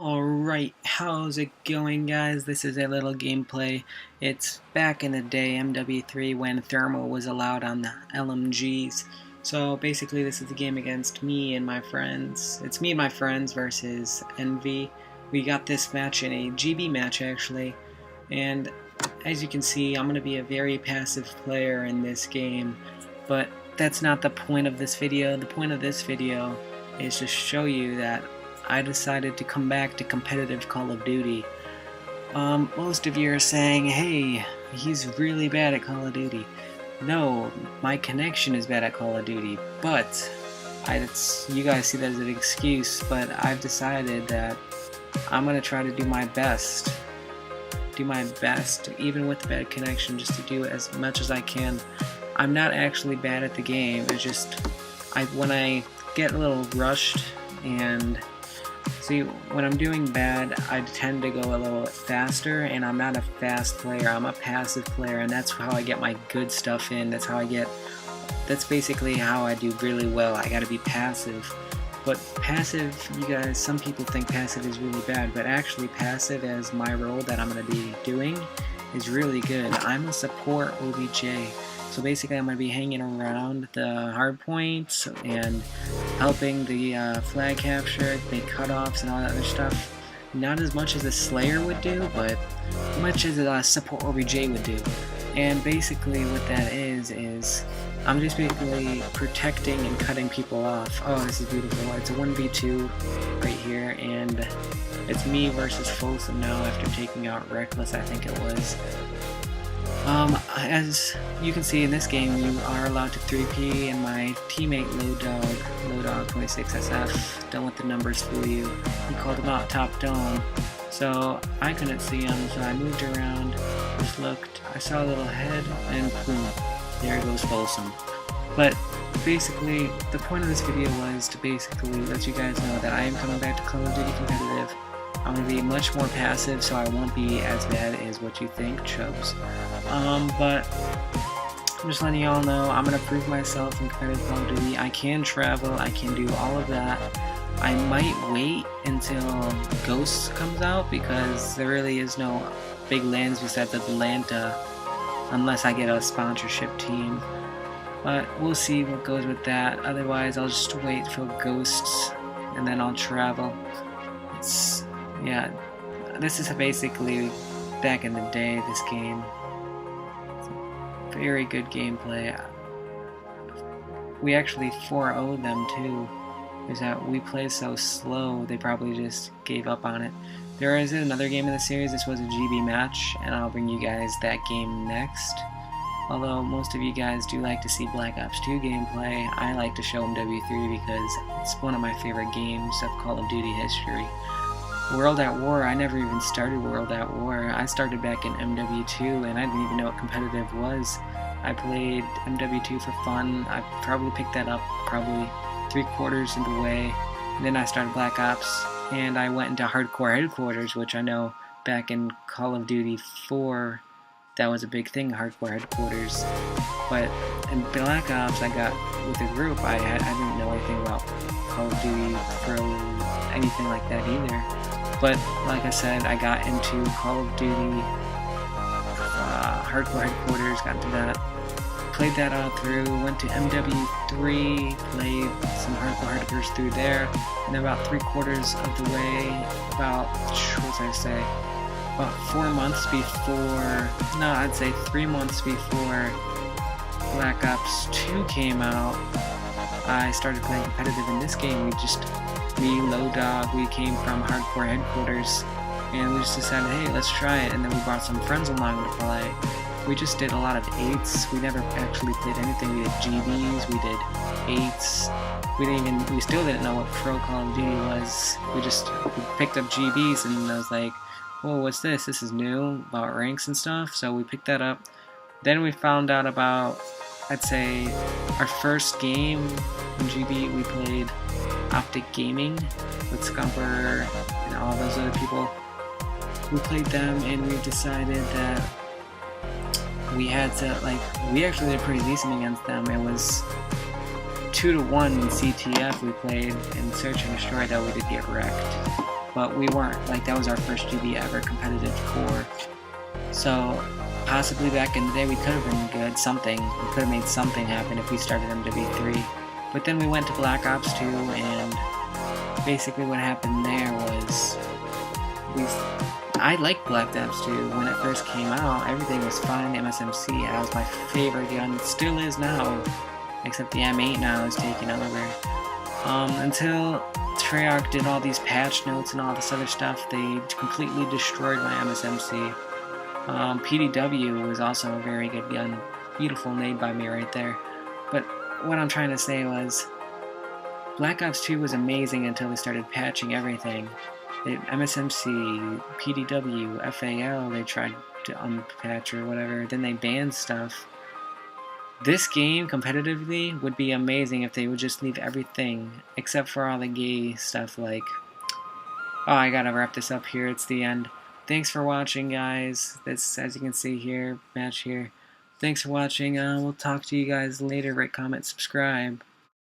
Alright, how's it going, guys? This is a little gameplay. It's back in the day, MW3, when thermal was allowed on the LMGs. So basically this is a game against me and my friends. It's me and my friends versus Envy. We got this match in a GB match actually, and as you can see, I'm going to be a very passive player in this game, but that's not the point of this video. The point of this video is to show you that I decided to come back to competitive Call of Duty. Most of you are saying, hey, he's really bad at Call of Duty. No, my connection is bad at Call of Duty, but you guys see that as an excuse, but I've decided that I'm going to try to do my best. Even with the bad connection, just to do as much as I can. I'm not actually bad at the game, it's just when I get a little rushed and see, when I'm doing bad, I tend to go a little faster, and I'm not a fast player, I'm a passive player, and that's how I get my good stuff in. That's basically how I do really well. I gotta be passive. But passive, you guys, some people think passive is really bad, but actually passive as my role that I'm gonna be doing is really good. I'm a support OBJ. So basically I'm going to be hanging around the hard points and helping the flag capture, make cutoffs and all that other stuff. Not as much as a Slayer would do, but much as a support OBJ would do. And basically what that is I'm just basically protecting and cutting people off. Oh, this is beautiful. It's a 1v2 right here, and it's me versus Folsom now after taking out Reckless, I think it was. As you can see in this game, you are allowed to 3P, and my teammate Lowdog 26SF, don't let the numbers fool you, he called him out top dome, so I couldn't see him, so I moved around, just looked, I saw a little head, and boom, there goes Folsom. But basically, the point of this video was to basically let you guys know that I am coming back to Call of Duty competitive. I'm going to be much more passive, so I won't be as bad as what you think, Chubs. But I'm just letting y'all know I'm going to prove myself in competitive Call of Duty. I can travel, I can do all of that. I might wait until Ghosts comes out, because there really is no big lands besides Atlanta, unless I get a sponsorship team. But we'll see what goes with that. Otherwise, I'll just wait for Ghosts, and then I'll travel. Yeah, this is basically back in the day, this game. It's very good gameplay. We actually 4-0'd them too. Is that we play so slow, they probably just gave up on it. There is another game in the series. This was a GB match, and I'll bring you guys that game next. Although most of you guys do like to see Black Ops 2 gameplay, I like to show MW3 because it's one of my favorite games of Call of Duty history. World at War, I never even started World at War. I started back in MW2, and I didn't even know what competitive was. I played MW2 for fun. I probably picked that up probably 3/4 of the way. And then I started Black Ops, and I went into Hardcore Headquarters, which I know back in Call of Duty 4, that was a big thing, Hardcore Headquarters. But in Black Ops, I got with a group. I didn't know anything about Call of Duty Pro, anything like that either. But like I said, I got into Call of Duty Hardcore Headquarters, got into that, played that all through, went to MW3, played some Hardcore Headquarters through there, and then about 3/4 of the way, about 4 months before, no, I'd say 3 months before Black Ops 2 came out, I started playing competitive in this game. Me, Lowdog, we came from Hardcore Headquarters, and we just decided, hey, let's try it, and then we brought some friends along to play. We just did a lot of 8s, we never actually played anything. We did GBs, we did 8s, we still didn't know what Pro Call of Duty was. We picked up GBs, and I was like, whoa, what's this? This is new, about ranks and stuff, so we picked that up. Then we found out about, I'd say, our first game in GB, we played Optic Gaming with Scumper and all those other people. We played them, and we decided that we had to, we actually did pretty decent against them. It was 2-1 in CTF we played, and Search and Destroy, that we did get wrecked. but we weren't. Like, that was our first GB ever competitive core. So possibly back in the day we could have been good, something. We could have made something happen if we started MW3. But then we went to Black Ops 2, and basically what happened there was I liked Black Ops 2 when it first came out. Everything was fine. The MSMC, that was my favorite gun. It still is now, except the M8 now is taking over. Until Treyarch did all these patch notes and all this other stuff, they completely destroyed my MSMC. PDW was also a very good gun. Beautiful nade by me right there. But what I'm trying to say was, Black Ops 2 was amazing until they started patching everything. MSMC, PDW, FAL, they tried to unpatch or whatever, then they banned stuff. This game, competitively, would be amazing if they would just leave everything, except for all the gay stuff like... Oh, I gotta wrap this up here, it's the end. Thanks for watching, guys. This, as you can see here, match here. Thanks for watching, we'll talk to you guys later. Rate, comment, subscribe.